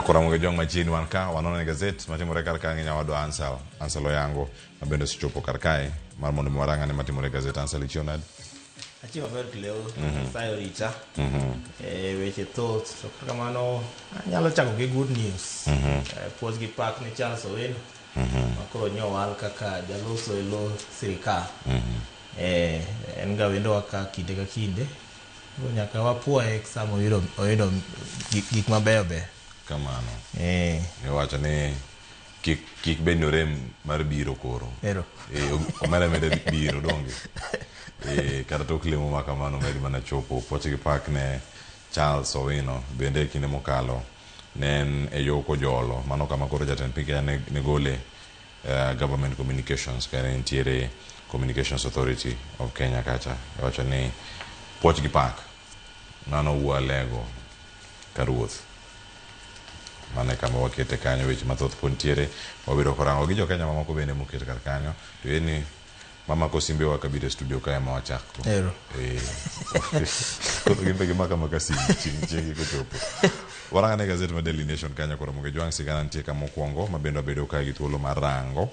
Akora mwege jong machini wanka wanone gazet matimore karka nginya wado Ansel Oyango mabendo sichopo karkae mar mondo maranga ne matimore gazet Ansel Chionad achiwa ber kleo sayo rita weche thoth to kamano anyalo chako gi good news pos gi pak ni Charles Owino makoro nyowal kaka jaloso elo sirikal en ga wendo waka kinde ka kinde nyaka wapuoye samo oyudo gik mabeyo be kamano wacho ni kik bendo rem mar biro koro omera mede biro donge kata tok lemo ma kamano med mana chopo poche gi pak ne Charles Owino bende kinde mokalo ne en e yo kojolo mano kama koro jatend piny Kenya ne gole government communications kare ntiere Communications Authority of Kenya kacha wacho ni poch gi pak mano wuo lego karuoth mane kama wakete kanyo weche mathoth pontiere wabiro korango gi jo Kenya mamoko bende mokete kar kanyo to eni mama ko simbe wakabire studio kaya ma wachako ko gimbe gimaka makasi chingi ko chopo waranga ne gazet ma Daily Nation kanyo koro moge jwang sigana ntie kama mokwongo mabendo bedo ka gi thuolo marango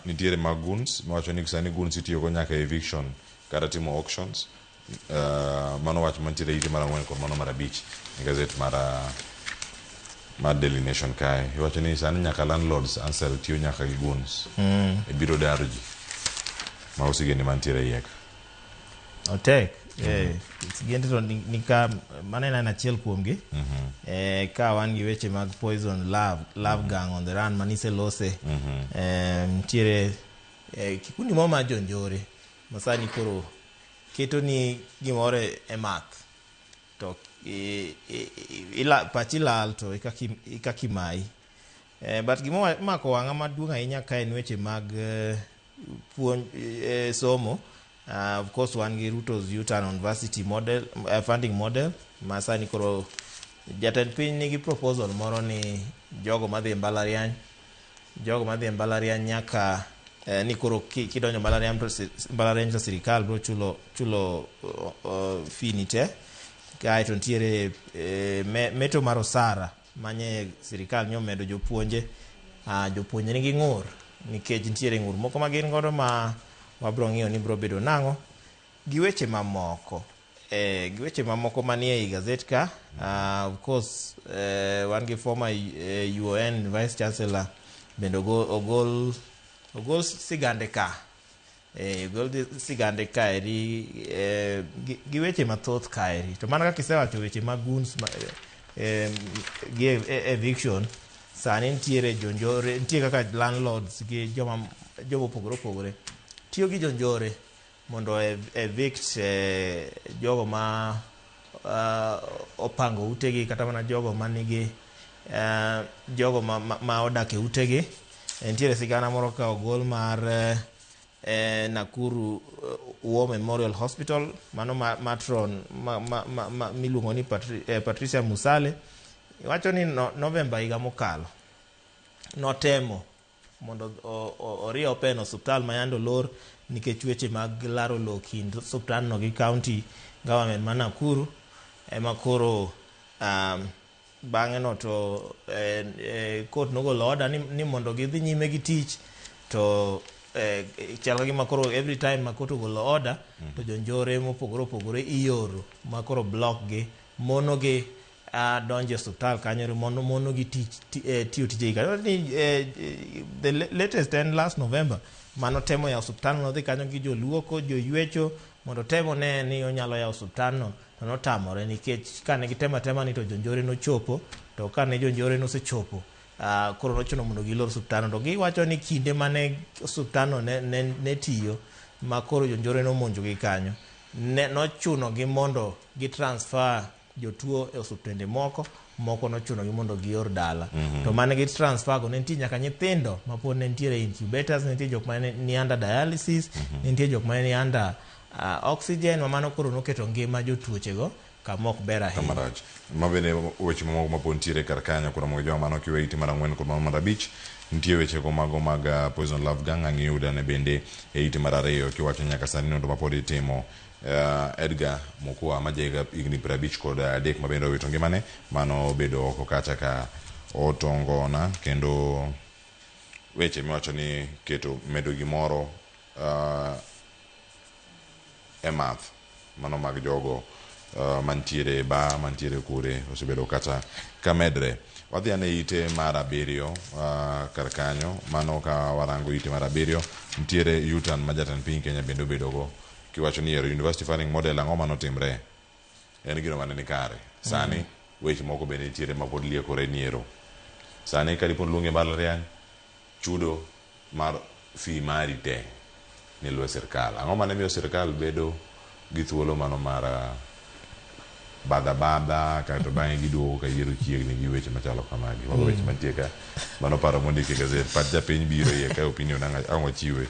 nitiere maguns mawacho ni sani guns itiyo go nyaka eviction kata timo auctions mano wach mantiere iti mara ngwen ko mano mara bich ni gazet ma Daily Nation kai wacho ni sani nyaka landlords Ansel tiyo nyaka gi guns e biro daruji ma usigeni mantiere yeka otek sigende to nika manena na chiel kuomgi ka wan gi weche mag poison love gang on the run manise lose tiere kikundi mo ma jonjore masani koro keto ni gimore e math to pachilal to ikakimai but gimo mako wanga maduong' ahinya ka en weche mag somo of course wan gi Ruto's U-turn university model funding model masani koro jatend piny nigi proposal moro ni jogo madhi mbalariany nyaka ni koro kidonjo mbalariany to sirikal bro chulo fee te kae to ntiere meto mar osara manye sirikal nyomedo jopuonje nigi ng'ur nikech ntiere ng'ur moko magin godo ma wabro ng'iyo ni bro bedo nang'o gi weche mamoko manie i gazet ka of course wan gi former UON vice chancellor bende ogol sigande ka gi weche mathoth kaeri to mana kaka isewacho weche mag guns gi eviction sani ntiere jonjore ntie kaka landlords gi joma opogore tiyo gi jonjore mondo evict jogo ma opango utegi kata mana jogo manigi jogo ma odak e utegi ntiere sigana moro ka ogol mar Nakuru War Memorial Hospital mano matron miluongo ni Patricia Musale wacho ni November higa mokalo notemo mondo orie open hospital mayando lor nikech weche mag laro lo kind hospital no gi county government ma Nakuru ema koro bang'e no to court nogolo order ni mondo gidhi nyime gi tich to chalo gi makoro every time makoto golo order to jonjore mopogore ioro makoro block gi mono gi donje hospital kanyo mono gi tiyo tije the latest and last November mano temo ya hospital no dhi kanyo gi joluoko joywecho mondo temo ne ni onyalo ya hospital no to notamore nikech kane gitema ni to jonjore no chopo to kane jonjore no sechopo koro nochuno mondo gilor hospital to giwacho ni kinde mane hospital no ne tiyo ma koro jonjore no monjo gi kanyo nochuno gi mondo gi transfer jotuo e osuptende moko nochuno gi mondo gior dala to mane gi transfer go ne nitie nyaka nyithindo ma pod ne nitiere incubators ne nitie jok ma ni under dialysis ne nitie jok ma ni under oxygen mano koro noketo ngima jotuoche go kamok ber ahinya mabende weche mamoko mapod ntiere kar kanyo koro mogo joma mano kiwe iti mar ang'wen kod mano mar abich nitie weche ko mago mag Poison Love Gang ang'iyuda ne bende e iti mar ariyo kiwacho nyaka sani nondo mapod itimo Edgar Mokua majega igni 50 kod adek mabende owito ngimane mano bedo oko kacha ka otongona kendo weche miwacho ni keto medo gimoro e math mano mag jogo mantiere ba mantiere kure osebedo kata kamedre. Wadhi ane ite mar abiriyo kar kanyo mano ka warango ite mar abiriyo ntiere Yutan ma jatend piny Kenya bende obedogo kiwacho ni University Funding Model ang'o manotimre en gino mane ni kare sani weche moko bende nitiere mapod liekore niero sani kadipon luonge mbalariany chudo mar fi mari te ni luwe sirkal ang'o mane miyo sirkal bedo gi thuolo mano mar bada kato bang'e giduogo ka yiero chiegni gi weche machalo kamagi mago weche mantie ka mano paro mondike gazet pat japiny biro iye ka opinion ang'o chiwe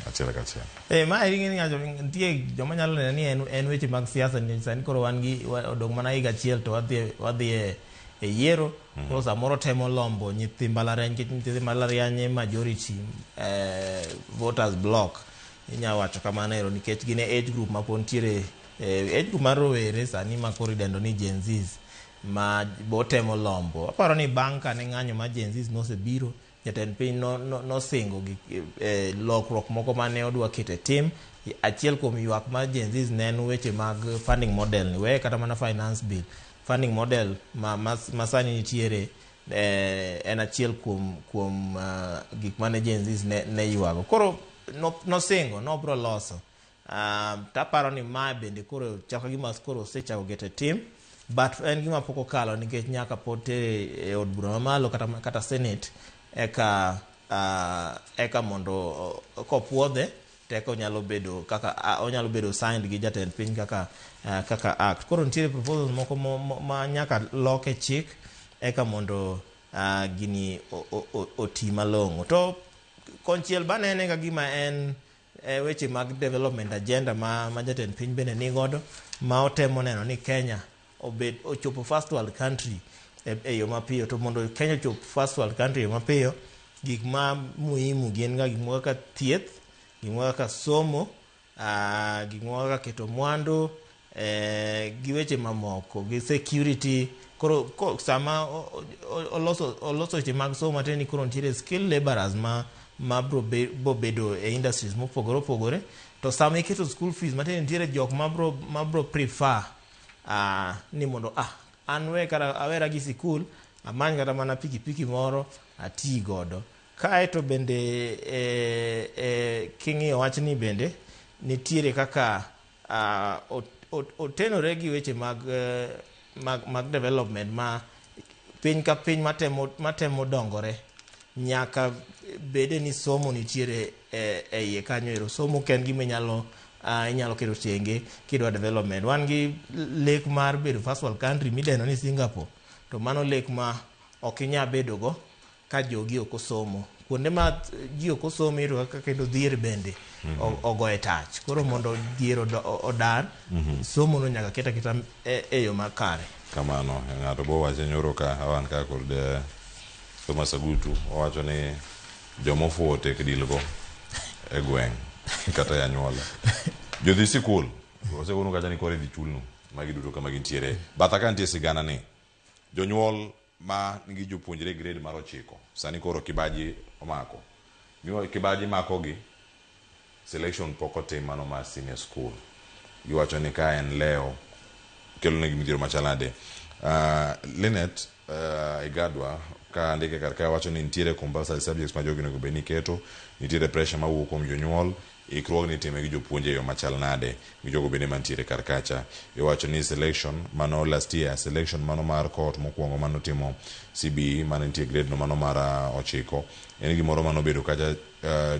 achiel kachiel ma ring'e ni ng'ato nitie joma nyalo neno ni en weche mag siasa ni sani koro wan gi odong' mana higa achiel to wadhi e yiero koro samoro temo lombo nyithi mbalariany majority voters block inya wacho kamano ero nikech gin age group mapod ntiere age group mar rowere sani ma koro idendo ni Gen Zs ma botemo lombo. Aparo ni bang' kane ng'anyo ma Gen Zs nosebiro jatend piny nosingo gi lokruok moko mane odwa kete tim. Achiel kuom ywak mar Gen Zs ne en weche mag funding model ni we kata mana finance bill funding model ma sani nitiere en achiel kuom gik mane Gen Zs ne ywago koro nosingo nobro loso taparo ni ma bende koro chako gima koro osechako gete tim but en gima pok okalo nikech nyaka pod tere e od bura mamalo kata senate eka mondo kopuodhe teko onyalo bedo signed gi jatend piny kaka act koro nitiere proposals moko ma nyaka loke chik eka mondo gini oti malong'o to konchiel banene ka gima en weche mag development agenda ma jatend piny bende nigodo ma otemo neno ni Kenya ochopo first world country e yo mapiyo to mondo Kenya ochop first world country e yo mapiyo gik ma muhimu gin ga gik moko kaka thieth gik moko kaka somo gik moko kaka keto mwandu gi weche mamoko gi security koro sama oloso weche mag somo mateni ni koro nitiere skill laborers ma bro bedo e industries mopogore opogore to sama iketo school fees matene nitiere jok ma bro prefer ni mondo an awera gi sikul amany kata mana pikipiki moro ati godo kaeto bende king'iyo wachni bende nitiere kaka otenore gi weche mag development ma piny ka piny matemo dongore nyaka bede ni somo nitiere e iye kanyo ero somo ken gima inyalo keto tenge kidwa development wan gi lek mar bedo first world country mideno ni Singapore to mano lek ma ok inya bedogo ka jogi ok osomo kuonde ma ji ok osomo iro kaka kendo dhier bende ogoye tach koro mondo dhier odar somo no nyaka keta e yo makare kamano ng'ato bo wacho nyoro ka awan ka kod Thomas Agutu owacho ni jomofuo tek dilgo e gweng' kata yanyuola jodhi sikul osekono kacha ni kore dhi chulno magi duto kama gintiere batha ka nitie sigana ni jonyuol ma nigi jopuonjre grade mar 9 sani koro kibaji omako miwa kibaji mako gi selection poko tim mano mar senior school iwacho ni ka en leo kelo negi midhiero machalade Linet Igadwa ka ndike karka wacho ni nitiere compulsory subjects ma jogi nego beni keto nitiere pressure ma wuok kuom jonyuol ikruog ni time gi jopuonje yo machal nade gi jogo bende mantiere karkacha iwacho ni selection mano last year selection mano mar court mokwongo mano timo CBE mano nitie grade no mano mar 9 en gimoro mano bedo kacha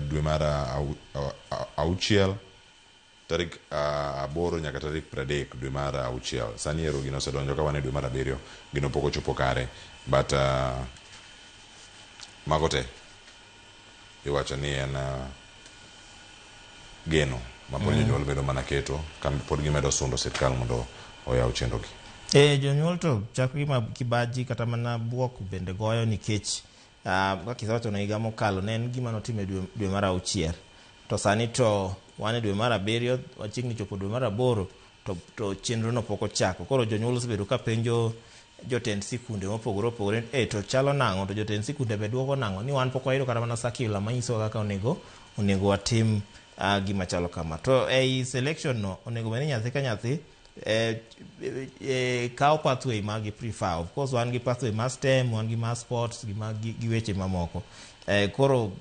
dwe mar auchiel tarik 8 nyaka tarik 30 dwe mar 6 sani ero gino sedonjo ka wane dwe mar 7 gino poko chopo kare but magote iwacho ni en geno maponyo jonyuol bedo mana keto pod gimedo sundo sirkal mondo oyaw chenrogi jonyuol to chako gima kibaji kata mana buok bende goyo nikech kaka kisewacho na higa mokalo ne en gima notime dwe mar 6 to sani to wane dwe mar 7 wachiegni chopo dwe mar 8 to chenro no pok ochako. Koro jonyuol osebedo ka penjo jotend sikunde mopogore opogore to chalo nang'o, to jotend sikunde be duoko nang'o, ni wan pok wayudo kata mana circular manyiso kaka onego watim gima chalo kama. To ei selection no onego bed ni nyathi ka nyathi kao pathway ma gi prefer. Of course wan gi pathway mar STEM, wan gi mar sports gi weche mamoko. Koro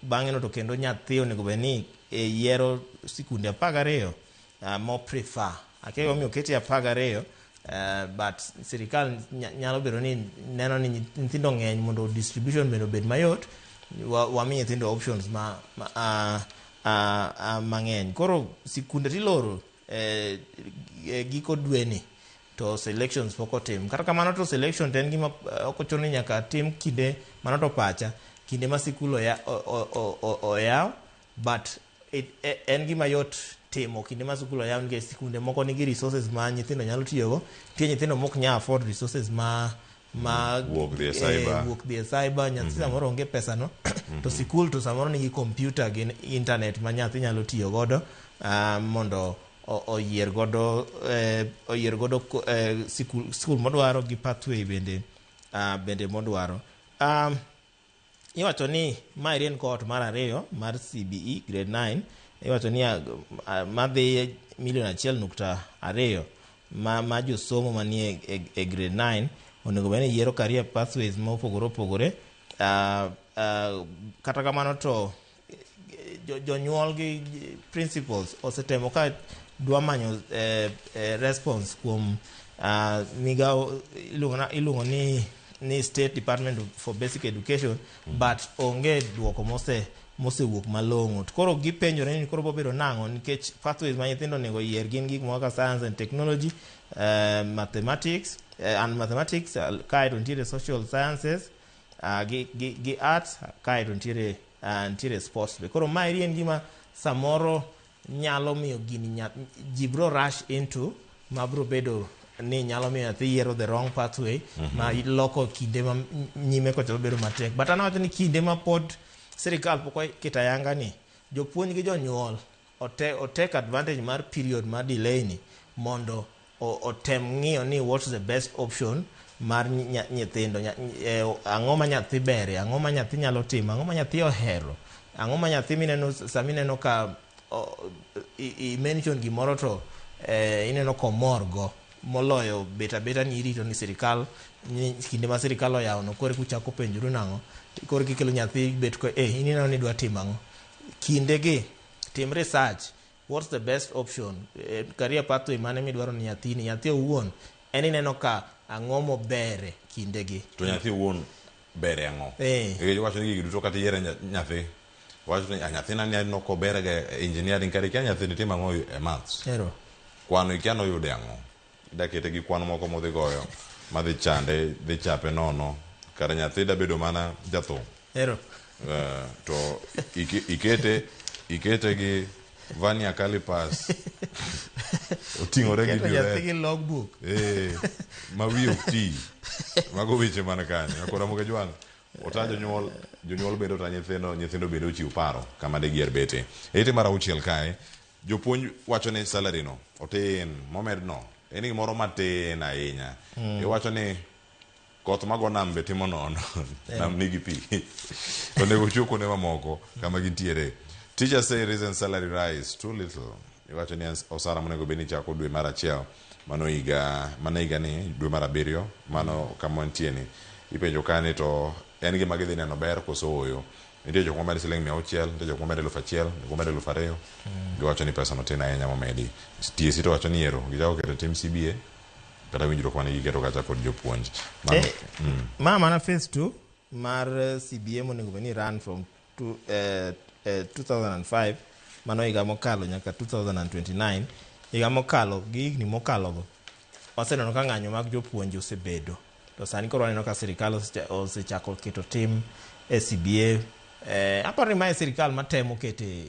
bang'e no to kendo nyathi onego bed ni yiero sikunde 12 mo prefer. Akego mi oketi 12 but sirikal nyalo bedo ni neno ni nyithindo ng'eny mondo distribution bed mayot, wami nyithindo options mang'eny. Koro sikunde tiloro giko dweni to selections pok otim. Kata kamano to selection ten gima ok ochuno ni nyaka tim kinde mano to pacha kinde ma sikul oyaw, but en gima yot timo kinde ma sikul oyaw nikech sikunde moko nigi resources ma nyithindo nyalo tiyogo. Tie nyithindo mok nya afford resources ma wuok dhi e cyber, nyathi samoro onge pesa no to sikul to samoro nigi computer gi internet ma nyathi nyalo tiyo godo mondo oyier godo sikul modwaro gi pathway bende modwaro. Iwacho ni ma en cohort mar 2 mar CBE grade 9. Iwacho ni madhi 1.2 million ma josomo manie e grade 9 onego bed ni yiero career pathways mopogore opogore. Kata kamano to jonyuol gi principals osetemo ka dwa manyo response kuom migao iluongo ni State Department for Basic Education, but onge duoko mosewuok malong'o. Koro gipenjore ni koro bobedo nang'o nikech pathways ma nyithindo onego yier gin gik moko science and technology, mathematics, kae to nitiere social sciences, gi arts, kae to nitiere sports. Koro ma en gima samoro nyalo miyo gini ji bro rush into ma bro bedo ni nyalo miyo nyathi yiero the wrong pathway ma loko kinde ma nyime kochalo bedo matek. But anawacho ni kinde ma pod sirikal pok kita yanga ni jopuonj gi jonyuol o take advantage mar period mar delay ni mondo otem ng'iyo ni what's the best option mar nyithindo, ang'o ma nyathi bere, ang'o ma nyathi nyalo timo, ang'o ma nyathi ohero, ang'o ma nyathi mineno ka i-mention gimoro to ineno komor go moloyo beta ni irito ni sirikal kinde ma sirikal oyawo no kore kuchako penjuru nang'o kore kikelo nyathi bet ko ineno ni dwa timo ang'o. Kinde gi tim research, what's the best option, career pathway mane midwaro ni nyathi owuon en ineno ka ang'o mo bere kinde gi to nyathi owuon bere ang'o. Wacho ni giduto kata yiero nyathi wacho ni nyathina ni no ko bere ga engineering kare kia nyathi timo ang'o e maths, kwano ikiano yude ang'o, dakete gi kwano moko modhi goyo madhi chande dhi chape nono kare nyathi da bedo mana jathum. To ikete gi Vania Calipers oting'ore gi nyathi logbook ma wiye okti mago weche mana kanyo akora moke jwang ota jonyuol bedo ta nyithindo bedo chiw paro kama de gier bete. Ete mar 6 kae jopuonj wacho ni salary no otin momed no en gimoro matin ahinya. Iwacho ni koth mago nam be timo nono nam nigi pi onego choko ne mamoko kama gintiere. Teachers say reason salary rise too little. Iwacho ni osara monego beni chako dwe mar 1 mano higa ni dwe mar 7 mano kama ntieni ipenjo kane to en gima gidhi neno ber koso oyo. Nitie jok momed siling 600, nitie jok momed 1,000, jok momed 2,000. Giwacho ni pesa no tin ahinya momedi. TSC to wacho ni ero gijago keto tim CBA kata winjruok mane giketo kata kod jopuonj. Mana phase 2 mar CBA monego beni run from 2005 mano higa mokalo nyaka 2029. Higa mokalo gi higni mokalo go waseneno ka ng'anyo mag jopuonj osebedo, to sani koro waneno ka sirikal osechako keto tim e CBA. Aparo ni mae sirikal matemo kete,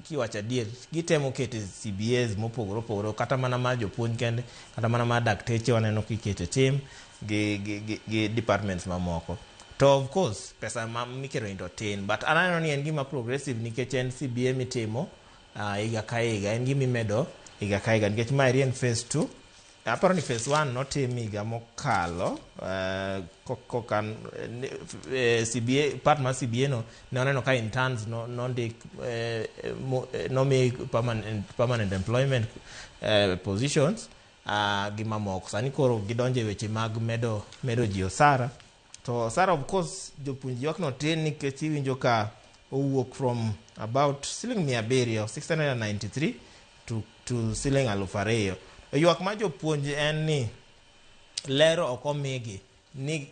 kiwacho adier, gitemo kete CBAs mopogore opogore, kata mana ma jopuonj kende, kata mana ma dakteche waneno kikete tim gi departments mamoko. to of course pesa mikero into tin, but anano ni en gima progressive nikech en CBA mitimo higa ka higa, en gima imedo higa ka higa nikech ma en phase 2. Aparo ni phase 1 notim higa mokalo kokan CBA, part mar CBA no ne oneno ka interns nondik nomi permanent employment positions gi mamoko. Sani koro gidonje weche mag medo ji osara, to osara of course jopuonj ywak no tin nikech iwinjo ka owuok from about siling 700 693 to siling 2,000. Ywak ma jopuonj en ni lero ok omigi ni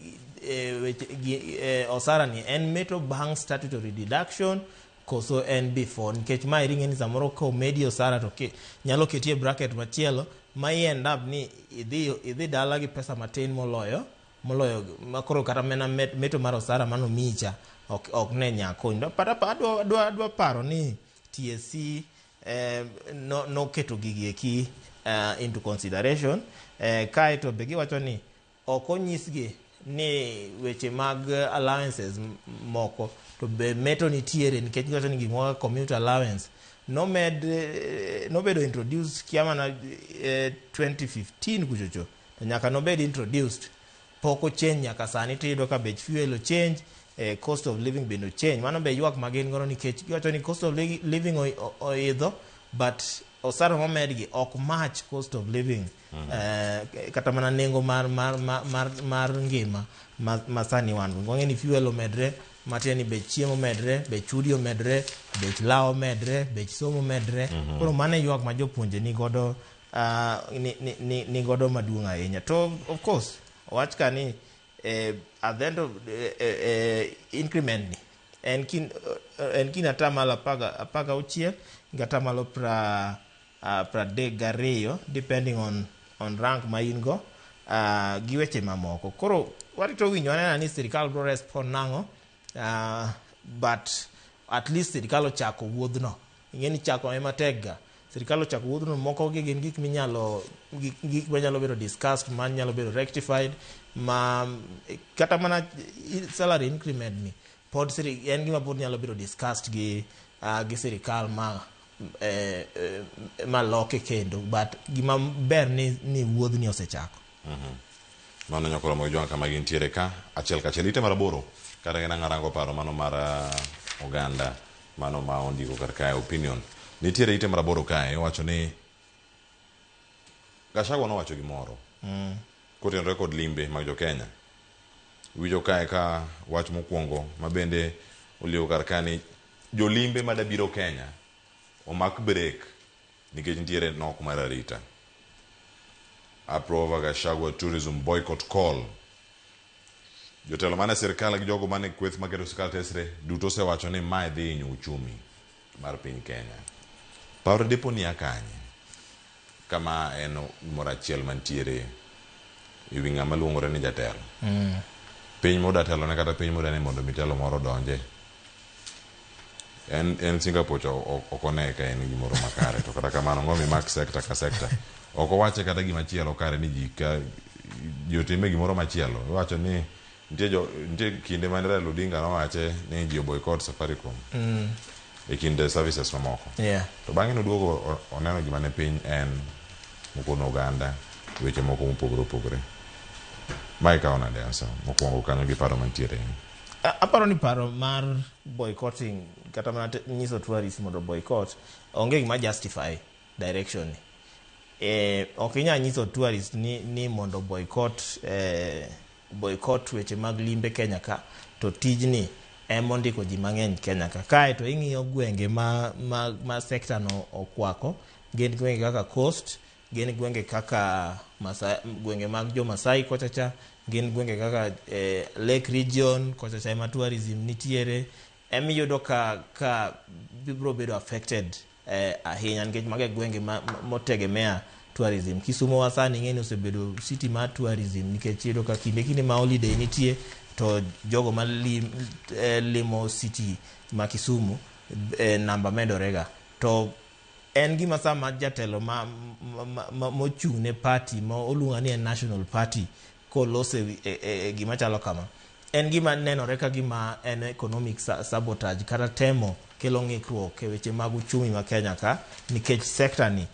osara ni en meto bang statutory deduction koso en before, nikech ma iringe ni samoro ka omedi osara to nyalo ketie bracket machielo ma end up ni idhi dala gi pesa matin moloyo makoro kata mena meto mar osara mano micha ok ne nyako. Adwa paro ni TSC no keto gigi eki into consideration, kaeto be giwacho ni ok onyisgi ni weche mag allowances moko to be meto nitiere, nikech giwacho ni gimoro commuter allowance nobedo introduced kiama na 2015 kuchocho, to nyaka nobed introduced poko change nyaka sani tiyudo ka bech fuel change, cost of living bendo change. Mano be ywak magin gono nikech giwacho ni cost of living oidho but osara momedgi ok match cost of living, kata mana nengo mar ngima masani wan ng'e ni fuel omedre, matiende ni bech chiemo medre, bech udi omedre, bech lao medre, bech somo medre. Koro mano ywak ma jopuonje ni godo maduong' ahinya. To of course wach ka ni at the end of increment ni en kin atamalo 16 ngatamalo 32 depending on rank ma in go gi weche mamoko. Koro warito winjo anena ni sirikal bro respond nango, but at least sirikal ochako wuodhno. Ing'eni chako ema tekga. Sirikal ochako wuodhno, moko gin gik manyalo bedo discussed, manyalo bedo rectified, ma kata mana salary increment ni pod en gima pod nyalo bedo discussed gi sirikal ma loke kendo, but gima ber ni wuodhni osechako. Mano nyakoro mo jonga kama gintiere ka achiel kachiel ite maraboro kata gina ngarango paro mano mar oganda mano ma ondiko kar kae opinion nitiere ite maraboro kae wacho ni Gachagua no wacho gimoro kotenore kod limbe mag jo Kenya. Wijo kae ka wach mokwongo mabende oliwo kar kae ni jolimbe madabiro Kenya omak break nikech nitiere nok mar arita. Approve Gachagua tourism boycott call. Jotelo mane sirkal gi jogo mane kweth maketo sirkal tesre duto se wacho ni mae dhi hinyo uchumi mar piny Kenya. Paro depo ni akanye kama en morachiel mantiere iwi ng'ama luongore ni jatelo. Piny moda telo ne kata piny moda ne mondo mitelo moro donje. En Singapore cho okone ka en gimoro makare to kata kamano ngomi mak sector ka sector oko wache kata gima chielo kare ni jika jotime gimoro machielo. Wacho ni nitie kinde mane Raila Odinga no wache ni ji boycott Safaricom e kinde services mamoko. To bang'e noduogo oneno gima ne piny en mokono oganda weche moko mopogore. Mai ka ona denso mokwongo kanyo gi paro mantiere. Aparo ni paro mar boycotting kata mana nyiso tourist mondo boycott onge gima justify direction ni. Ok inya nyiso tourist ni mondo boycott weche mag limbe Kenya ka to tijni mondiko ji mang'eny Kenya ka. Kae to ing'iyo gwenge ma sector no okwako, gin gwenge kaka Coast, gin gwenge kaka gwenge mag jo Masai kochacha, gin gwenge kaka Lake Region kochacha ema tourism nitiere. Emiyudo ka bibro bedo affected ahinya nikech mage gwenge motegemea tourism. Kisumo wasani ng'eni osebedo city ma tourism nikech yudo ka kinde ma holiday nitie to jogo ma limo city ma Kisumu namba medorega. To en gima sama jatelo mochung' ne party ma oluonga ni National Party kolose gima chalo kama, en gima nenore ka gima en economic sabotage kata temo kelo ng'ikruok e weche mag uchumi ma Kenya ka, nikech sekta ni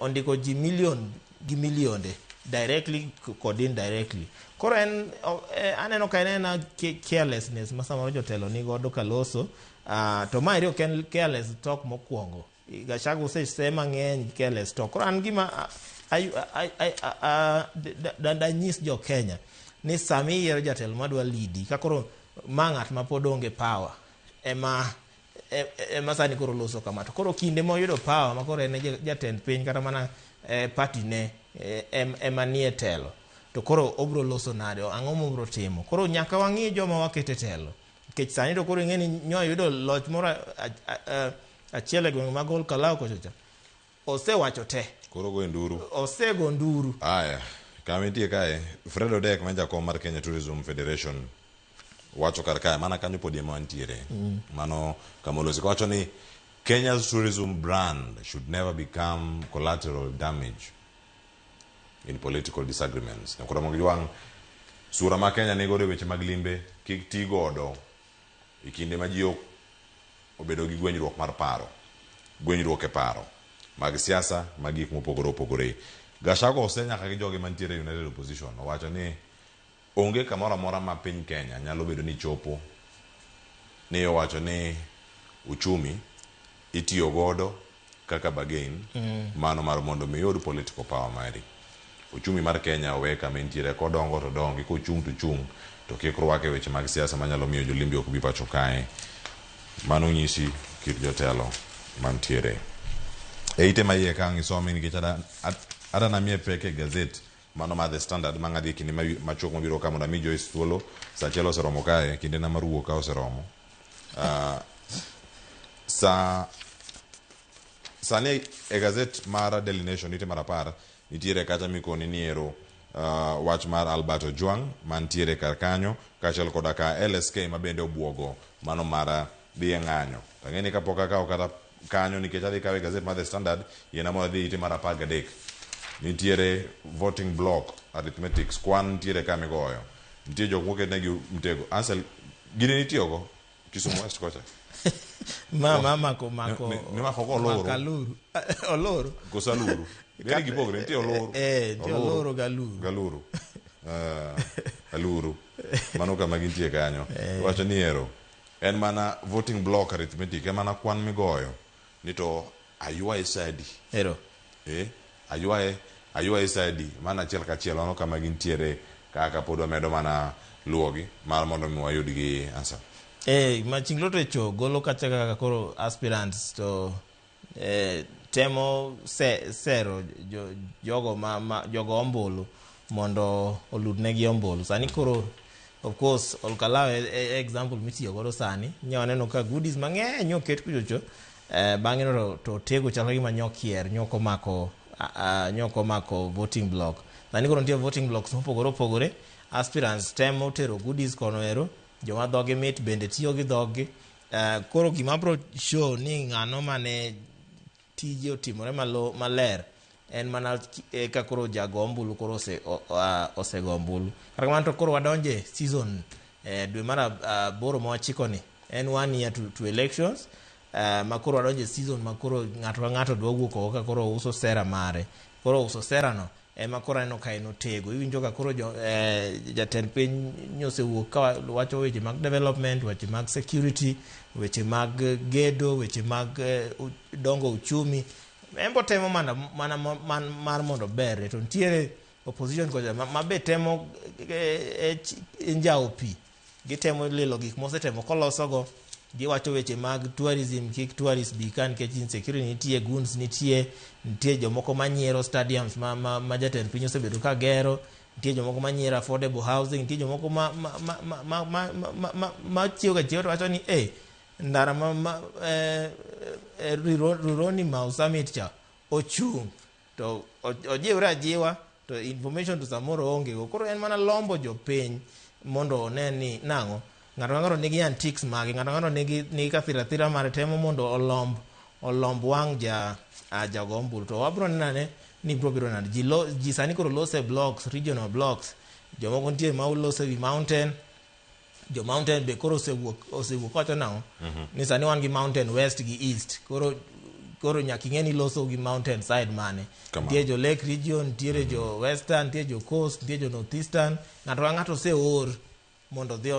ondiko ji milion gi milionde directly kod indirectly. Koro aneno ka en carelessness ma samoro jotelo ni godo kaloso, to ma ok en careless talk mokwongo. Gachagua osese mang'eny careless talk. Koro an gima danyis jo Kenya ni sami yiero jatelo madwa lidi ka koro ma ng'at ma pod onge power ema sani koro loso kama, to koro kinde moyudo power ma koro en jatend piny kata mana party ne ema nie telo, to koro obro loso nade, ang'o mobro timo? Koro nyaka wang'i joma wakete telo, nikech sani to koro ing'eni nyoyo yudo loch moro achiel e gweng' mag Olkalau kochocha osewacho te, koro go nduru, osego nduru. Aya, kamitie kae Fred Odek ma jakom mar Kenya Tourism Federation wacho kar kae mana kanyo podi ema wantiere. Mano kamolosi wacho ni Kenya's tourism brand should never become collateral damage in political disagreements. Nakura mongijwang sura ma Kenya nigo weche mag limbe kik ti godo e kinde ma ji obedo gi gwenyruok mar paro, gwenyruok e paro mag siasa, mag gik mopogore opogore. Gachagua osenyaka gi jogi mantiere United Opposition owacho ni onge kamoro amora ma piny Kenya nyalo bedo ni chopo ni owacho ni uchumi itiyo godo kaka bargain mano mar mondo mi yud political power mari. Uchumi mar Kenya owe kama entiere kodongo to dongi kochung' to chung' to kik rwake weche mag siasa manyalo miyo jolimbi ok bi pacho kae. Mano nyisi kit jotelo mantiere eite ma iye kang' isomi nikech ada na mie peke gazet mano ma The Standard mang'adhi kinde machok mabiro ka mondo mi Joyce thuolo sa achiel oseromo kae, kinde na mar wuok ka oseromo. Sani e gazet mar Daily Nation ite mar 10 nitiere kacha mikoni niero wach mar Albert Ojwang mantiere kar kanyo kaachiel koda ka LSK ma bende obwogo mano mar dhi e ng'anyo. Tang'eni kapok akawo kata kanyo nikech adhi kawe gazet mar The Standard yena mo adhi ite mar 13 nitiere voting block arithmetics kwan nitiere ka migoyo, nitie jok moket negi mtego. Ansel gine nitiyogo Kisumu West kocha mako ni mako ko oloro oloro kosaluru gari gipogre nitie oloro nitie oloro galuru aluru mano kama gintie kanyo. Wacho ni ero en mana voting block arithmetic en mana kwan migoyo ni to aywa isadi ero aywa isadi mana achiel kachiel ono kama gintiere kaka pod wamedo mana luogi mar mondo mi wayud gi answer. Machinglo to cho golo kacha kaka koro aspirants to temo sero jogo jogo ombulu mondo oludnegi ombulu. Sani koro of course Olkalau example mitiyo godo sani nyawaneno ka goodies mang'eny oket kuchocho, bang'e no to tego chalo gima nyokier nyoko mako voting block. Sani koro nitie voting blocks mopogore opogore, aspirants temo tero goodies kono ero, joma dhogi mit bende tiyo gi dhogi. Koro gima bro show ni ng'ano mane tije otimore maler en mana ka koro jago ombulu koro osego ombulu. Kata kamano to koro wadonje season dwe mar 8 ma wachiko ni en 1 year to elections, ma koro wadonje season ma koro ng'ato ka ng'ato dwa wuok oko ka koro uso sera mare. Koro uso sera no ema koro eno ka eno tego. Iwinjo ka koro jatend piny nyosewuok ka wacho weche mag development, weche mag security, weche mag gedo, weche mag dongo uchumi. Embo temo mana mar mondo ber to ntiere opposition koja mabe temo njao pi gitemo lilo gik mosetemo kolosogo, giwacho weche mag tourism kik tourist bi kan nikech insecurity nitie, goons nitie jomoko manyiero stadiums ma jatend piny osebedo ka gero, nitie jomoko manyiero affordable housing, nitie jomoko ma chiwo ga chiwo to wacho ni ndara Rironi Mau Summit cha ochung' to ojiwre ajiwa to information to samoro onge go. Koro en mana lombo jopiny mondo one ni nang'o ng'ato ka ng'ato nigi antiques mage, ng'ato ka ng'ato nigi kathirathira mare temo mondo olomb wang' jago ombulu. To wabro nene ni bro biro nade ji sani koro lose blocks, regional blocks, jomoko nitie ma ulose wi mountain, jo mountain be koro osewuok kocho nango ni sani wan gi mountain west gi east koro nyaka ing'eni loso gi mountain side mane nitie jo lake region nitiere jo western nitie jo coast nitie jo northeastern ng'ato ka ng'ato oseor mondo dhi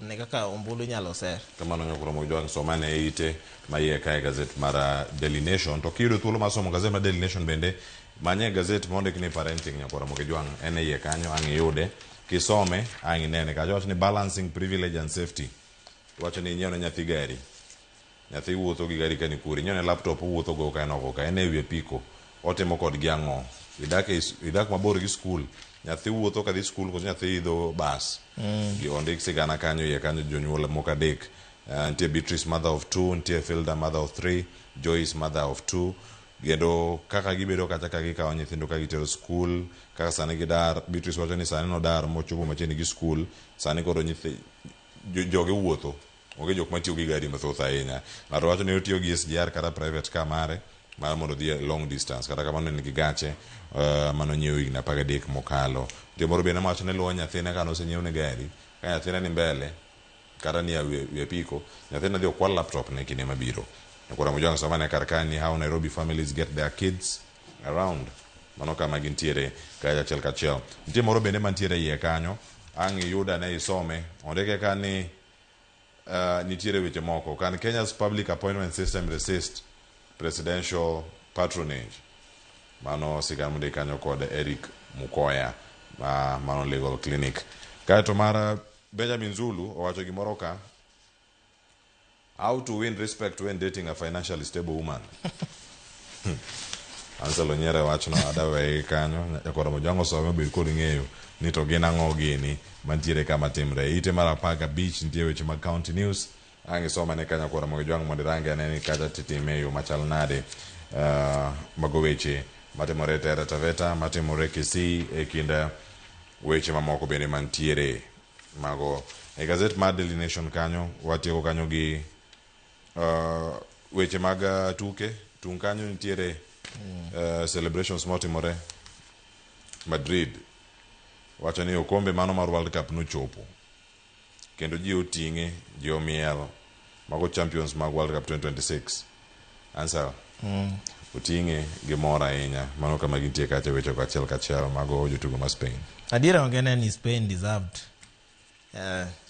ne kaka ombulu inyalo ser. Kamano nyakoro mojwang' somane e ite maiye kae gazet mar Daily Nation to kiyudo thuolo mar somo gazet mar Daily Nation bende manye gazet mondik ni parenting nyakoro mojwang' en iye kanyo ang' iyude kisome ang' inene kacho wacho ni balancing privilege and safety wacho ni inyiew ne nyathi gari nyathi wuotho gi gari kani kuri inyiew ne laptop wuotho go kae noko ka en e wi apiko otimo kodgi ang'o idak mabor gi skul nyathi wuotho kadhi skul koso nyathi idho bas gi ondik sigana kanyo iye kanyo jonyuol moko adek nitie Beatrice mother of 2 nitie Filda mother of 3 Joyce mother of 2 kendo kaka gibedo kacha ka gikawo nyithindo ka gitero skul kaka sani gidar Beatrice wacho ni sani nodar mochopo machiegni gi skul sani koro nyithi joge wuotho onge jok matiyo gi gari mathoth ahinya ng'ato wacho ni otiyo gi SGR kata private car mare mar mondo dhi long distance kata kamano en gi gache manonyiewo higni 13 mokalo nitie moro bende mawacho ni luwo nyathine ka nosenyiew ne gari ka nyathine ni mbele kata ni wi apiko nyathine dhi okwal laptop ne kinde mabiro koro mojwang' somane kar ka ni how Nairobi families get their kids around mano kama gintiere kae achiel kachiel nitie moro bende mantiere iye kanyo ang' iyuda ne isome ondike ka ni nitiere weche moko kan Kenya's public appointment system resist presidential patronage mano sigana mondik kanyo kod Eric Mukoya mano legal clinic kaeto mar Benjamin Zulu owacho gimoro ka how to win respect when dating a financially stable woman. Anselo nyere wachno adawe kanyo yakora mojango some be kod ng'eyo ni to gin ang'o gini mantiere kama timre ite mar 15 nitie weche mag county news ang' isoma ne kanya kora mojwang' mondo range aneni kacha titime yo machal nade mago weche matimore Taita Taveta matimore Kisii e kinda weche mamoko bende mantiere mago e gazet mar Daily Nation kanyo watieko kanyo gi weche mag tuke tung kanyo nitiere celebrations motimore Madrid wacho ni okombe mano mar World Cup nochopo kendo ji oting'e ji omiel mago champions mag World Cup 2026 answer oting'e gimoro ahinya mano kama gintie kacha weche kachiel kachiel mago jotugo ma Spain adiera ongene ni Spain deserved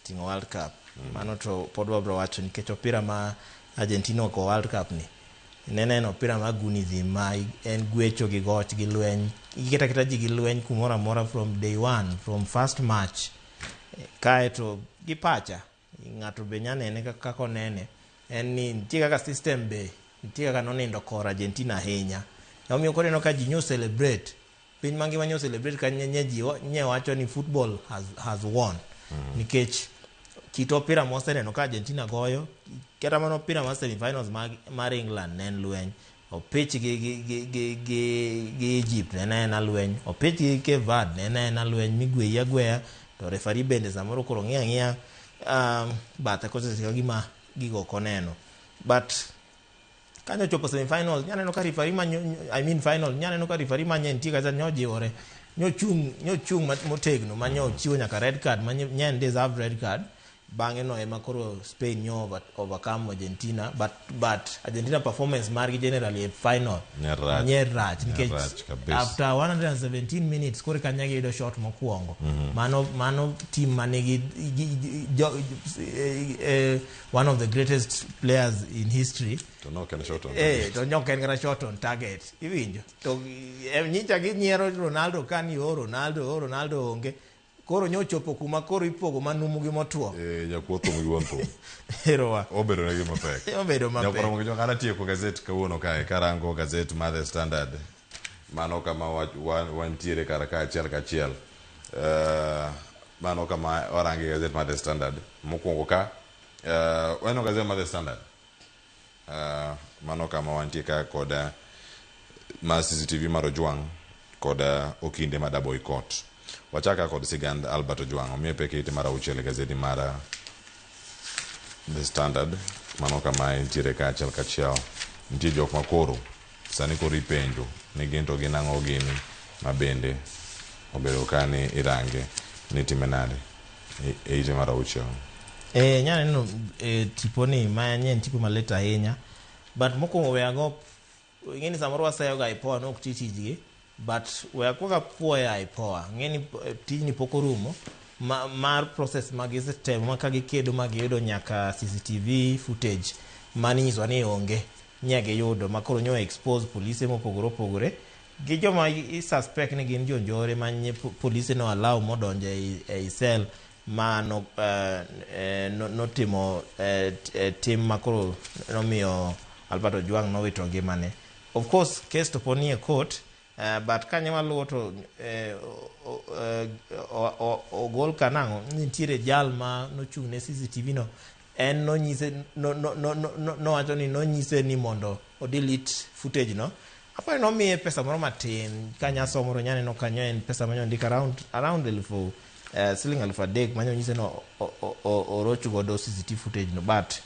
ting'o World Cup mano to pod wabro wacho nikech opira ma Argentina ko World Cup ni nene opira ma gunism ma en gwecho gi goch gi lweny iketa ji gi lweny kumora mora from day one from first match kaeto gi pacha ng'ato be nyanene kaka onene en ni nitie kaka system be nitie kaka nonindo kor Argentina ahinya omiyo koneno ka ji nyo celebrate piny mangima nyo celebrate ka nye wacho ni football has won nikech kito opira moseneno ka Argentina goyo kata mano opira mar semifinals mar England ne en lweny opich gi Egypt ne en lweny opich gi Cape Verde ne en lweny migweyi agweya to referee bende samoro koro ng'ia bathe kosesika gima gigo koneno but kanyo chopo semifinals nyaneno ka referee final nyaneno ka referee manye nitie kaza nyojiwore nyochung motegno manyo chiwo nyaka red card nyen deserved red card bang'e no ema koro Spain nyo overcome Argentina but Argentina performance margi generally a final nyerach nikech after 117 minutes kore kanyagi do shot mokwongo mano team manigi one of the greatest players in history to no can shot on to no can shot on target iwinjo to nyicha gi nyiero Ronaldo kani Ronaldo onge koro nyochopo kuma koro ipogo manumu gi motwo jakuotho gi wonto herowa obedo ne gi mapek obedo mapek jakoro mo jo kana tieko gazet kawuono kae karango gazet mar The Standard mano kama wantiere kar ka achiel kachiel mano kama warangi gazet mar The Standard mokwongo ka wano gazet mar The Standard mano kama wantie ka koda ma CCTV mar Ojwang' koda okinde ma boycott wachaka kod sigand Albert Ojwang' omiye peke ite mara uchiel gazeti mara The Standard mano kama nitiere ka achiel kachiel nitie jok makoro sani koro ipenjo ni gin to gin ang'o gini mabende obedo ka ni irange ni time nade e ite mar auchiel. Nyane no tiponi manyien tipo malit ahinya, but mokwongo we ago ng'eni samoro wasayo ga IPOA no ok ti tijgi, but we akwaka puoya IPOA ng'eni tijni pok orumo mar process magisetemo ma ka gikedo ma giyudo nyaka CCTV footage mani nyiso ni onge nyage yudo makoro nyo expose polise mopogore opogore gi joma i suspect ni gin jonjore manye polise no allow modonje ei cell ma no timo tim makoro nomiyo Albert Ojwang nowito ngimane. Of course case to poni e court, but kanye waluwo to ogol kanang'o nitiere jal ma nochung' ne CCTV no en nonyise nowacho ni nonyise ni mondo o delete footage no apani nomiye pesa moro matin kanya somoro nyane no kanyo en pesa manyo ndika around siling 3,000 manyo nyise no orochu godo CCTV footage no, but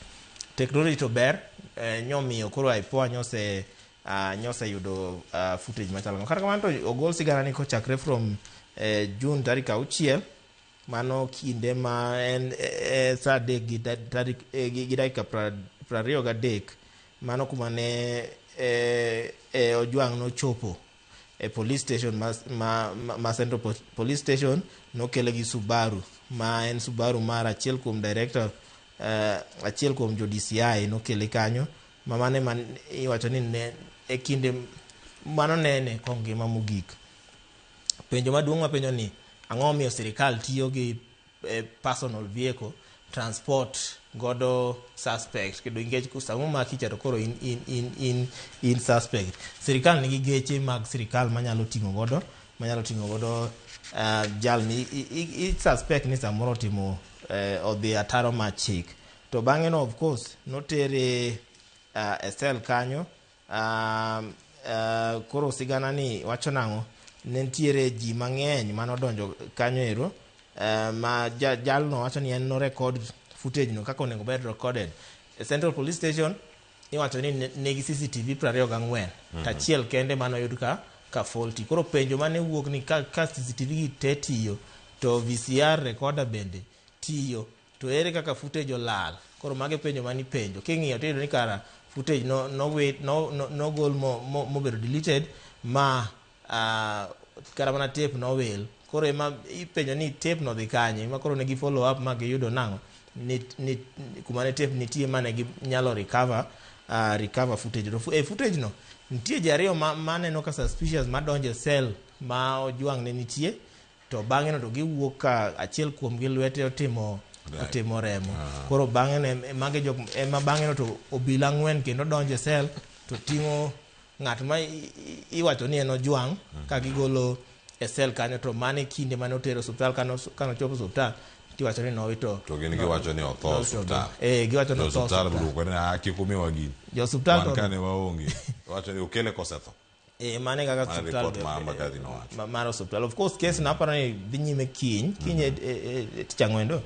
technology to ber nyomiyo koro IPOA nyose yudo footage machalo kata kamano to ogol sigana ni kochakre from June tarik 6 mano kinde ma en saa 3 gi dakika 23 mano kuma ne Ojwang nochopo police station ma Central Police Station nokele gi Subaru ma en Subaru mar achiel kuom director achiel kuom jo DCI nokele kanyo mamane man iwacho ni ne e kinde mano nene kongima mogik. Penjo maduong' mapenjo ni ang'o miyo sirikal tiyo gi personal vehicle transport godo suspect kendo ingech kusamo makicha to koro in suspect. Sirikal nigi geche mag sirikal manyalo ting'o godo jal ni i suspect ni samoro timo odhi ataro ma chik to bang'e no of course notere cell kanyo. Koro sigana ni wacho nang'o nentiere ji mang'eny manodonjo kanyo ero ma jalno wacho ni en no record footage no kako onego bed recorded Central Police Station iwacho ni negi CCTV 24 tachiel kende manoyud ka faulty. Koro penjo mane wuok ni ka CCTV gi te tiyo to VCR recorder bende tiyo to ere kaka footage olal. Koro mage penjo mani penjo king'iyo tiyudo ni kara footage no gol mobedo deleted ma kara mana tape no will. Koro ema ipenjo ni tape no dhi kanye ma koro ne gi follow up ma giyudo nang'o ni kuma ne tape nitie mane gi nyalo recover footage no. Footage no nitie ji ariyo maneno ka suspicious madonje cell ma Ojwang ne nitie to bang'e no to giwuok ka achiel kuom gi lwete otimo remo. Koro bang'e no mage jok ema bang'e no to obila 4 kendo donje cell to ting'o ng'at ma iwacho ni en Ojwang ka gigolo e cell kanyo to mane kinde mane otero hospital kano chopo hospital tiwacho ni nowito to gin giwacho ni otho hospital giwacho ni otho hospital bulu ne akikumiwa gini jo hospital to kane waonge wacho ni okele kosetho mane kaka hospital mar hospital. Of course case na aparo ni dhi nyime kiny tich ang'wen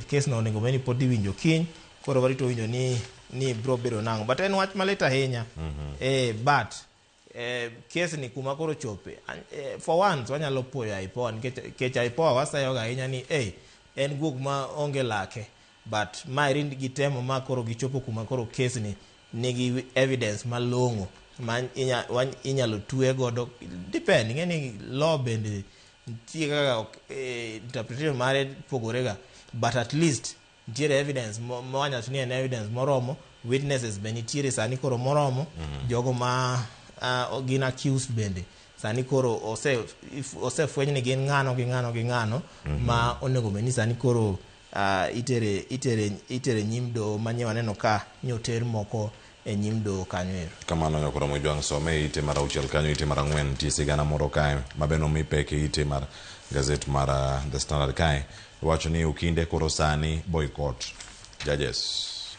case no onego beni pod iwinjo kiny koro warito winjo ni bro bedo nang'o but en wach malit ahinya but case ni kuma koro chope for once wanyalo puoyo IPOA nikech IPOA wasayoga ahinya ni en guok ma onge lake but ma irind gi temo ma koro gichopo kuma koro case ni nigi evidence malong'o ma inyalo tuwe godo depend ngeni law bende nitie kaka interpretation mare pogorega but at least nitiere evidence mwanyacho ni en evidence moromo witnesses be nitiere sani koro moromo jogo ma gin accused bende sani koro osefweny ni gin ng'ano ma onego bed ni sani koro itere nyim doho manye waneno ka nyoter moko e nyim doho kanyo ero. Kamano nyakoro Ojwang some ite mar 6 kanyo ite mar 4 tie sigana moro kae mabeno mipeke ite mar gazet mar The Standard kae wacho ni ukinde koro sani boycott judges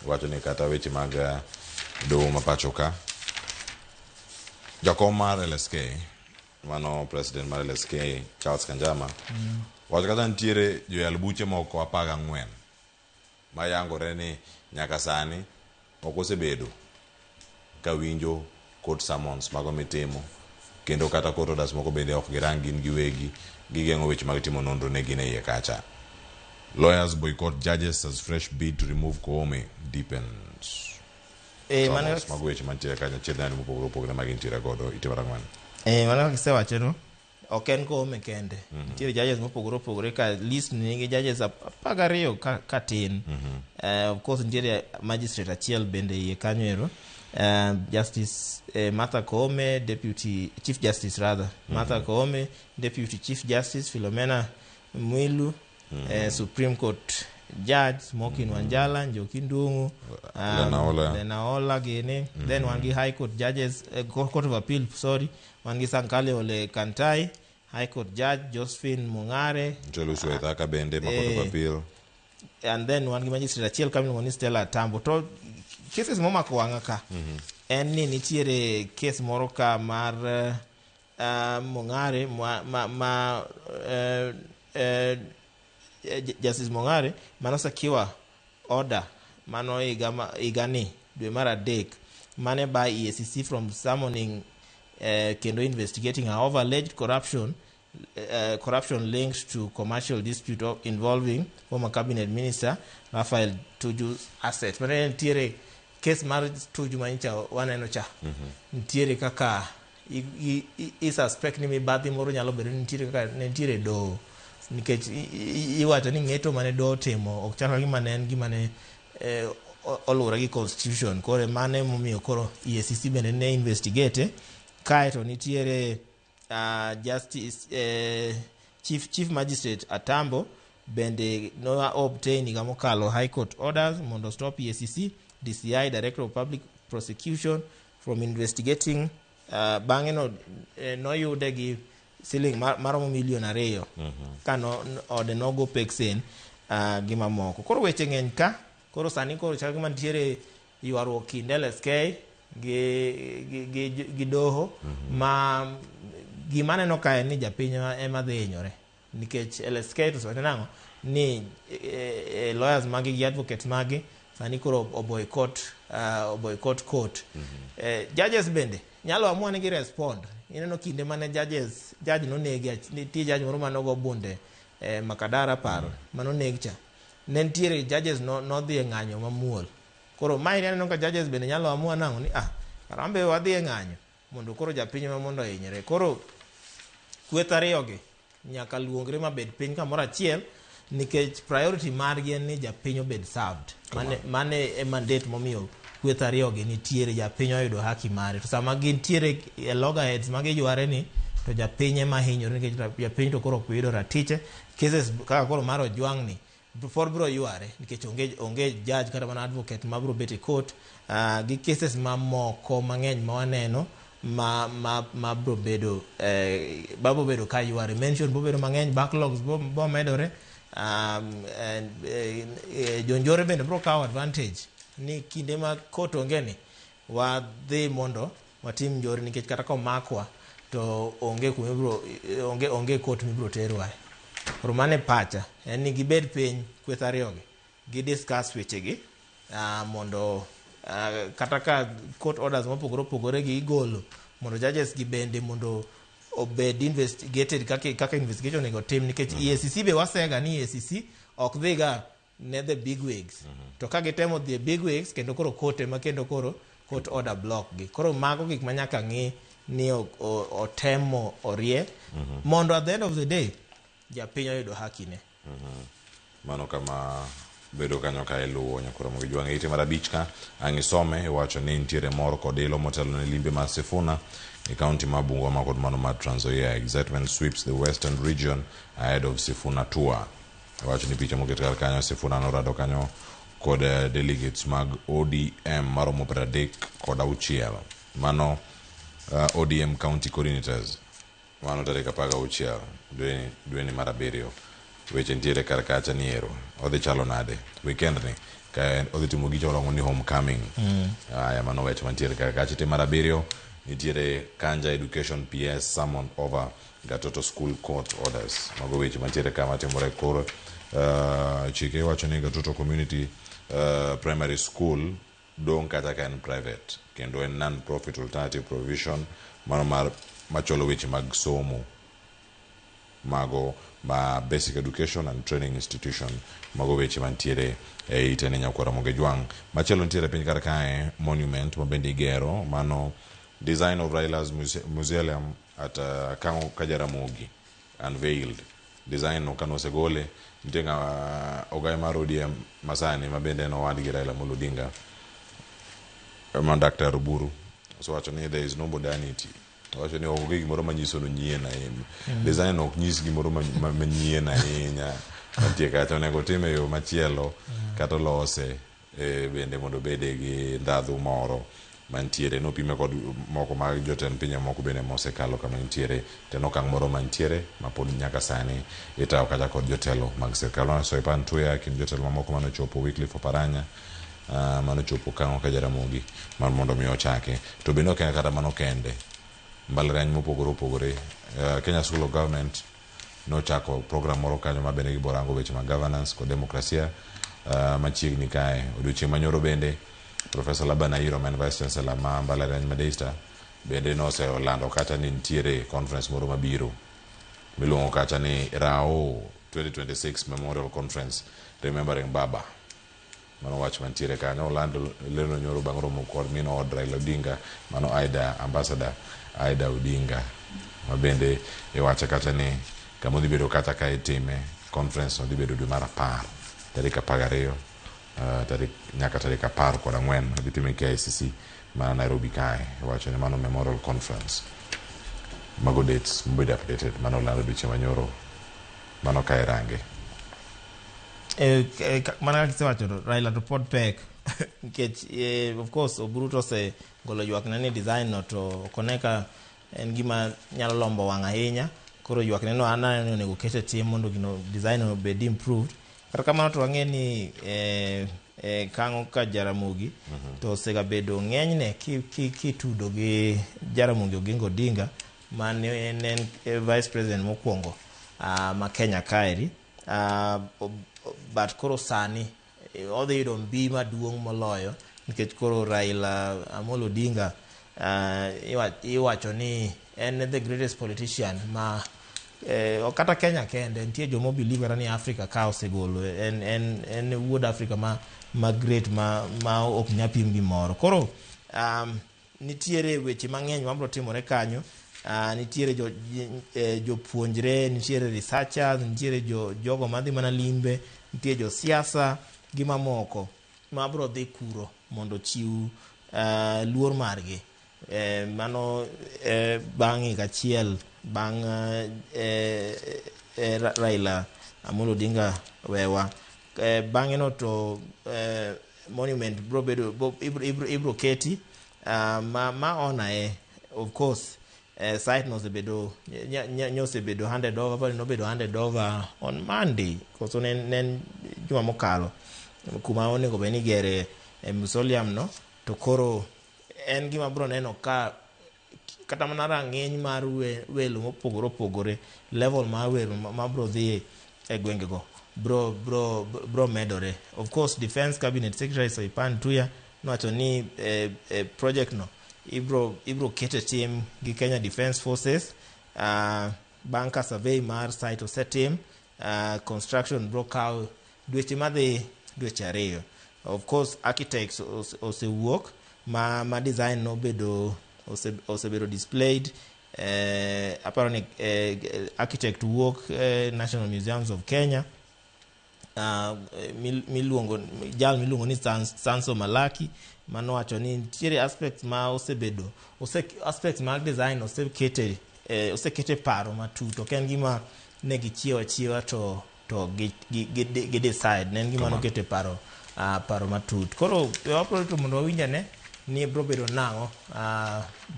wacho ni kata weche mag doho mapacho ka jakom mar LSK mano president mar LSK Charles Kanjama wacho kata nitiere joyal buche moko 14 mayangore ni nyaka sani ok osebedo ka winjo court summons mago mitimo kendo kata court orders moko bende ok girang gin giwegi gigeng'o weche mag timo nonro ne gin e iye kacha. Lawyers boycott judges as fresh bid to remove Koome deepens. Mago weche mantiere kanyo chiedhnani mopogore opogore mag intiere godo itimara ng'wan. Mano kaka isewacho no ok en Koome kende. Nitiere judges mopogore opogore ka list nigi judges 12 ka tin. Of course nitiere magistrate achiel bende iye kanyo ero. Justice Martha Koome, Deputy Chief Justice rather. Martha Koome, Deputy Chief Justice Philomena Mwilu, Supreme Court Judge Smokin Wanjala, Njoki Ndung'u, Lenaola gini. Then wangi High Court Judges, Court of Appeal, sorry, wangi Sankale Ole Kantai, High Court Judge Josephine Mungare, Jolusu Ethaka bende Court of Appeal. And then wangi Magistrate achiel kamil ngoni Stella Tambo. To cases momako wanga ka en ni nitiere case moro ka mar Mungare Justice Mungare manosekiwa order mano igani dwe mar adek mane by EACC from summoning kendo investigating of alleged corruption linked to commercial dispute involving former cabinet minister Raphael Tuju's assets. Mane nitiere case mar Tuju manyicha waneno cha nitiere kaka i suspect ni mibadhi moro nyalo bedo nitiere kaka nitiere do nikech iwacho ni ng'eto mane do timo ok chalo gima ne en gima ne oluwore gi constitution kore mane momiyo koro EACC bende ne investigate kae to nitiere justice chief magistrate Atambo bende no obtain higa mokalo high court orders mondo stop EACC DCI Director of Public Prosecution from investigating bang'e noyude gi siling maromo milion 2 ka ode nogo peksen gi mamoko. Koro weche ng'eny ka koro sani koro chal gima nitiere ywaruok kind LSK gi doho ma gima neno ka en ni japiny ema dhi hinyore nikech LSK to sote nang'o ni lawyers magi gi advocates magi sani koro boycott court. Judges bende nyalo amua ni gi respond. Ineno kinde mane judge nonegi nitie judge moro manogo bunde Makadara paro manoneg cha ne nitiere judges nodhi e ng'anyo mamuol. Koro mai neno ka judges bende nyalo amua nang'o ni karambe wadhi e ng'anyo mondo koro japiny ma mondo hinyre. Koro kweth ariyogi nyaka luongre mabed piny kamoro achiel nikech priority margi en ni japiny obed served. Mane e mandate momiyo kweth ariyogi nitiere japiny oyudo haki mare. To sama gintiere e loggerheads magiyuare ni to japiny ema hinyore nikech japiny to koro ok yudo ratiche. Cases kaka koro mar Ojwang' ni pod biro yware nikech onge judge kata mana advocate ma biro bet e court gi cases mamoko mang'eny ma waneno ma biro bedo ka yware. Mention biro bedo mang'eny, backlogs biro medore. Jonjore bende biro kawo advantage ni kinde ma court onge ni wadhi mondo watim njore nikech kata komakwa to onge court mibiro terwa. Koro mane pacha en ni gibed piny kweth ariyogi gi discuss wechegi mondo kata ka court orders mopogore opogore gi igolo mondo judges gi bende mondo obed investigated kaka investigation onego tim nikech EACC be wasega ni EACC ok dhiga ne the big wigs to ka gitemo the big wigs kendo koro court ema kendo koro court order block gi. Koro mago gik manyaka ng'i ni otemo orie mondo at the end of the day japiny oyudo haki ne. Mano kama bedo kanyo ka iluwo nyakoro mo Ojwang' ite mar abich ka ang'isome iwacho ni nitiere mor kod ilo motelo ne limbe mar Sifuna e county ma Bungoma kod mano mar Trans Nzoia. Excitement sweeps the western region ahead of Sifuna tour. Iwacho ni picha moket kar kanyo Sifuna norado kanyo kod delegates mag ODM maromo 30 kod 6. Mano ODM county coordinators mano tarik 16 dwe ni mar 7. Weche nitiere kar kacha ni ero odhi chalo nade weekend ni ka odhi timo gicho longo ni homecoming. Aya mano weche mantiere kar kacha te mar 7 nitiere Kanja Education PS summoned over Gatoto school court orders. Mago weche mantiere kama timore koro chike wacho ni Gatoto community primary school dong kata kan private kendo en non profit alternative provision mano mar macholo weche mag somo mago ma basic education and training institution mago weche mantiere e itene Nyakwara Mogejwang. Machielo ntiere piny kar kae monument mabende igero, mano design of Raila's museum at Kango Kajaramogi unveiled. Design no kano segole ntenga ogai marodi masani mabende no wadi gi Raila Amolo Odinga ma Dr. Ruburu. So actually there is no modernity. Actually ogo gimoro manyiso no nyien ahinya. Design ok nyis gimoro manyien ahinya. Mantie kata onego time yo machielo kata lose bende mondo bede gi ndadhu moro mantiere no pime kod moko mag jotend pinje moko bende mosekalo kama ntiere teno kang moro mantiere mapod nyaka sani itaw kata kod jotelo mag sirkal. So ipan tuya kin jotelo moko mano chopo Wycliffe Oparanya mano chopo Kango Kajaramogi mar mondo mi ochake. To bende ok kata mano kende, mbalariany mopogore Kenya School of Government no chako program moro kanyo mabende giborango weche mag governance kod demokrasia. Machiegni kae odiochieng' manyoro bende Professor Laban Ayiro, man Vice Chancellor ma mbalariany ma Daystar, bende noselando kata ni ntiere conference moro mabiro miluongo kata ni Rao 2026 Memorial Conference Remembering Baba. Mano wach mantiere kanyo olando leno nyoro bang' romo kod min od Raila Odinga, mano Ambassador Aida Odinga, mabende iwacho kata ni kama dhi bedo kata ka itime conference dhi bedo dwe mar 10 tarik 12 nyaka tarik 14 dhi time KICC ma Nairobi kae. Iwacho ni mano Memorial Conference. Mago dates mbedo updated mano lando dweche manyoro mano kae range. Mana kisewacho Raila to pod pek nikech of course Obruto se golo ywak ne ni design no to koneka en gima nyalo lombo wang' ahinya. Koro ywak ne no anane onego kete tim mondo gino design no bed improved. Kata kamano to ang'e ni Kango Kajaramogi to sega bedo ng'enyne kitudo gi Jaramogi Oginga Odinga man en vice president mokwongo ma Kenya kaeri, but koro sani odhi yudo mbi maduong' moloyo nikech koro Raila Amolo Odinga iwacho ni en the greatest politician ma kata Kenya kende nitie jomo believe ni Africa ka osegolo en wuod Africa ma great ma ok nyapim gimoro. Koro nitiere weche mang'eny mabro timore kanyo. Nitiere jopuonjre, nitiere researchers, nitiere jogo madhi mana limbe, nitiere jo siasa gi mamoko mabro dhi kuro mondo chiw luor margi mano bang' higa achiel bang' Raila Amolo Odinga wewa. Bang'e no to monument bro bedo ibro keti ma ona of course site no sebedo nyosebedo handed over, but no bedo handed over on Monday because nen juma mokalo kuma onego beni gere mausoleum no. To koro en gima bro neno ka kata mana rang'eny mar welo mopogore level mar welo ma bro dhi e gwengego bro medore. Of course Defense Cabinet Secretary Soipan Tuya nowacho ni project no ibro kete tim gi Kenya Defence Forces bang' ka survey mar site osetim. Construction bro kaw dweche madhi dweche 2. Of course architects osewuok ma design no bedo osebedo displayed. Aparo ni architect wuok National Museums of Kenya, miluongo ni Sanso Malaki, manowacho ni nitiere aspects ma osebedo aspects mag design osekete paro matut. Ok en gima ne gichiewa to gi decide, ne en gima nokete paro matut. Koro wapro to mondo wawinjane ni bro bedo nang'o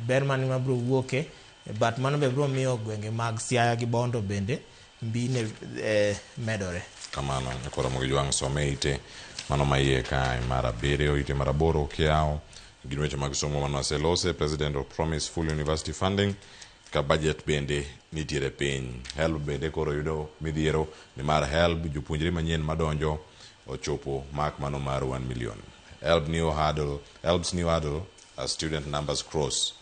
ber mani ma bro wuoke, but mano be bro miyo gwenge mag Siaya gi Bondo bende mbine medore. Kamano Nyakwara Mogejwang' some ite mano maiye kae mar 7 ite mar 8 kiao gin weche mag somo mano aselose. President of Promise Full University Funding ka budget bende nitiere piny. HELB bende koro yudo midhiero ni mar HELB jopuonjre manyien madonjo ochopo mark mano mar 1 million. HELB's new hurdle as student numbers cross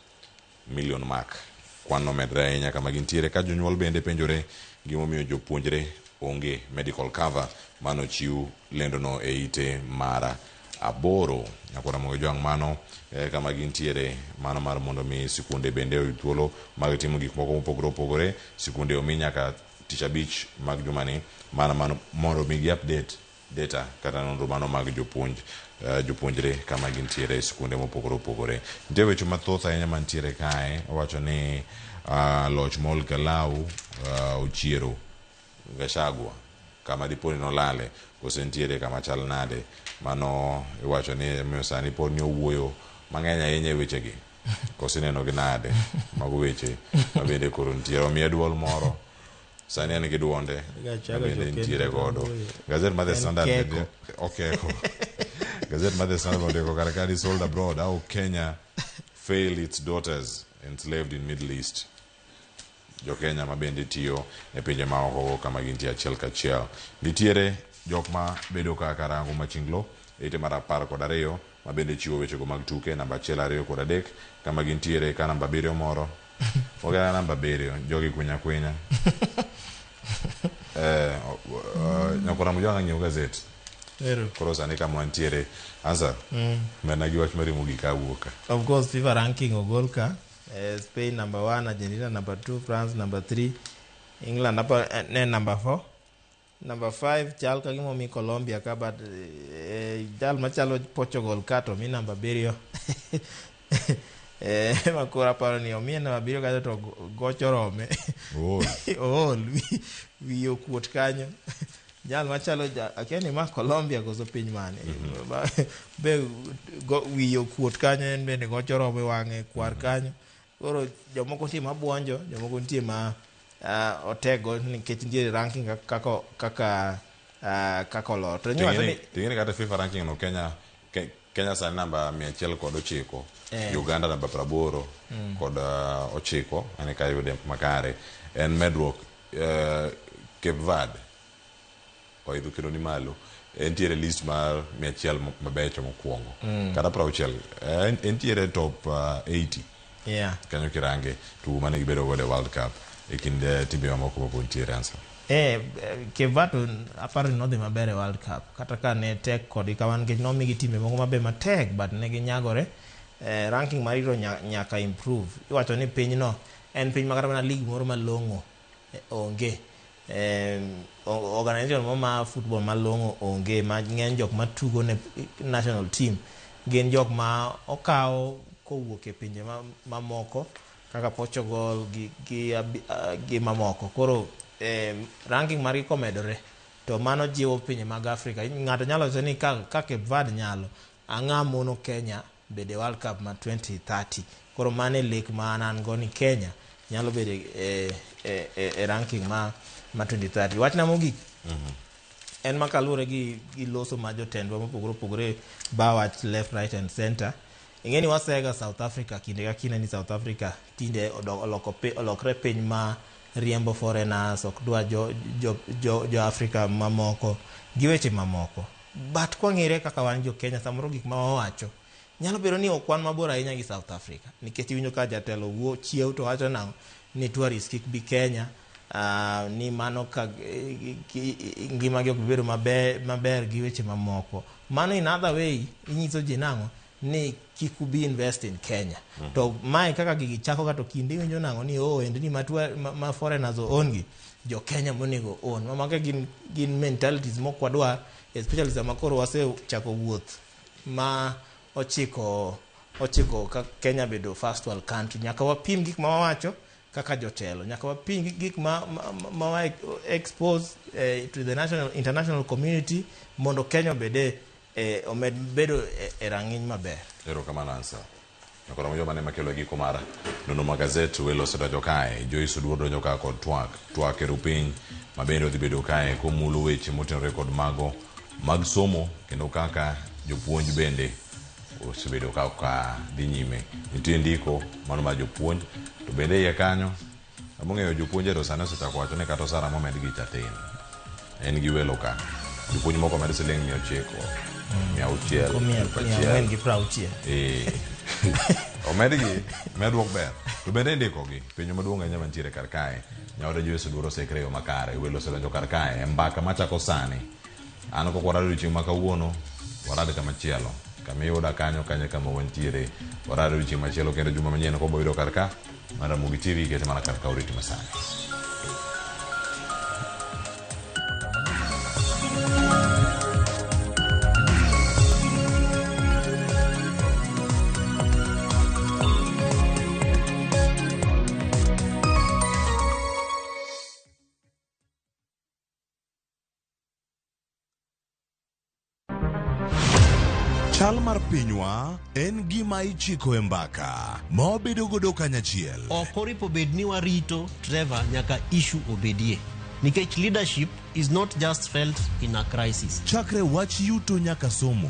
million mark. kwan nomedre ahinya kama gintiere, ka jonyuol bende penjore gimomiyo jopuonjre onge medical cover. Mano chiw lendono e ite mara 8 nyakora mogo jwang' mano kama gintiere, mano mar mondo mi sikunde bende oyud thuolo mag timo gik moko mopogore opogore. Sikunde omi nyaka tich abich mag jumani, mano mondo mi gi update data kata nonro mano mag jopuonjre kama gintiere e sikunde mopogore opogore. Nitie weche mathoth ahinya mantiere kae. Owacho ni loch mol Kalau ochiero Gachagua kama diponi nolale kose ntiere kama chal nade. Mano iwacho ni miyo sani pod ni owuoyo mang'eny ahinya e wechegi kose neno gi nade mago weche mabende koro ntiere. Omiye duol moro sani en gi duonde mabende ntiere godo. Gazette mar The Standard okeko Gazette mar The Standard ondiko kar ka ni sold abroad, how Kenya failed its daughters enslaved in Middle East. Jo Kenya mabende tiyo e pinje maoko kama gintie achiel kachiel. Nitiere jok ma bedo ka karango machinglo ite mar 12 mabende chiwo wechego mag tuke namba 1, 2 kod 3 kama gintiere ka namba 7 moro ogera namba 7 jogi kunya nyakora mujanga nyieo gazette koro sani kama wantiere answer mena gi wach marimo gi kawuoka. Of course FIFA ranking ogol ka, Spain number 1, Argentina number 2, France number 3, England number 4, number 5 chal ka gimo mi Colombia ka, but jal machalo Portugal ka to mi number 7 makora paro ni omi number 7 ka to gocho rome wi okuot kanyo. Jal machalo akiani ma Colombia koso piny mane be wi okuot kanyo, en bende gocho rome wang'e kwar kanyo. Koro jomoko nitie mabuonjo, jomoko nitie ma otego nikech nitie ranking kaka olot. Ting'eni kata FIFA ranking no Kenya sani namba 109, Uganda namba 80 kod 9 ane ka yude makare. En medruok Cape Verde oidho kendo ni malo, entiere list mar 100 mabecho mokwongo kata 60 entiere top 80 kanyo kirange tugo mane gibedo godo e World Cup e kind timbe mamoko mabontiere ansa. Cape Verde aparo ni nodhi maber e World Cup kata ka ne tek kod kawan nikech nomigi timbe moko maber matek, but ne ginyagore. Ranking marito nyaka improve. Iwacho ni pinyno en piny makata mana league moro malong'o onge, organization mo ma football malong'o onge, ma ng'eny jok matugo ne national team gin jok ma okawo kowuok e pinje mamoko kaka Portugal gi mamoko. Koro ranking margi komedore to mano jiwo pinje mag Africa. Ng'ato nyalo wacho ni ka Cape Verde nyalo, ang'a mono Kenya bede World Cup ma 2030. Koro mane lek ma an go ni Kenya nyalo bede e ranking ma 2030. Wachna mogik en makalure gi loso ma jotendwa mopogore opogore ba wach left, right and center. Ing'eni wasega South Africa kinde ka kinde ni South Africa tinde olokre piny ma riembo foreigners, ok dwa jo Africa mamoko gi weche mamoko. But kwang'ire kaka wan jo Kenya, samoro gik ma wawacho nyalo bedo ni okwan mabor ahinya gi South Africa, nikech winjo ka jatelo chiew to wacho nang'o ni tourist kik bi Kenya, ni mano ka ngima gi ok bedo maber gi weche mamoko. Mano in other way inyiso ji nang'o ni kik ubi invest in Kenya. To mai kaka gigi chako ka to kinde winjo nang'o ni endni ma foreigners own gi jo Kenya monego own. Mamake gin mentalities mokwadwa, especially sama koro wase chako wuoth ma ochiko ka Kenya bedo first world country. Nyaka wapim gik ma wawacho kaka jotelo, nyaka wapim gik ma expose to the international community mondo Kenya bede omed bedo e rang'iny maber. Erokamano ansa. Nyakora mojo mane makelo giko mara nono magazeti welo sedajo kae, Joyce Oduor donjo ka kod twak e rupiny mabende odhi bedo kae komulo weche motenore kod mago mag somo kendo kaka jopuonj bende osebedo ka dhi nyime. Nitie ndiko mano ma jopuonj to bende iye kanyo among'eyo jopuonje to sani osechako wacho ni kata osara momed gi chatin en gi welo ka jopuonj moko med siling 900 100 160 omedgi medruok ber to bende ndikogi penjo maduong' ahinya mantiere kar kae nyaoda Joyce Oduor osekreyo makare welo osedonjo kar kae mbaka machako sani an kok warado odiochieng' ma kawuono warado kamachielo kamiyuda kanyo kama wantiere warado odiochieng' machielo kendo juma manyien koboyudo kar ka mar Ramogi TV kete mana kar ka oriti masani. Chal mar pinywa en gima ichiko e mbaka ma wabedo godo kanyachiel. Ok oripo bed ni warito Trevor nyaka issue obedie. Nikech leadership is not just felt in a crisis. Chakre wach yuto nyaka somo.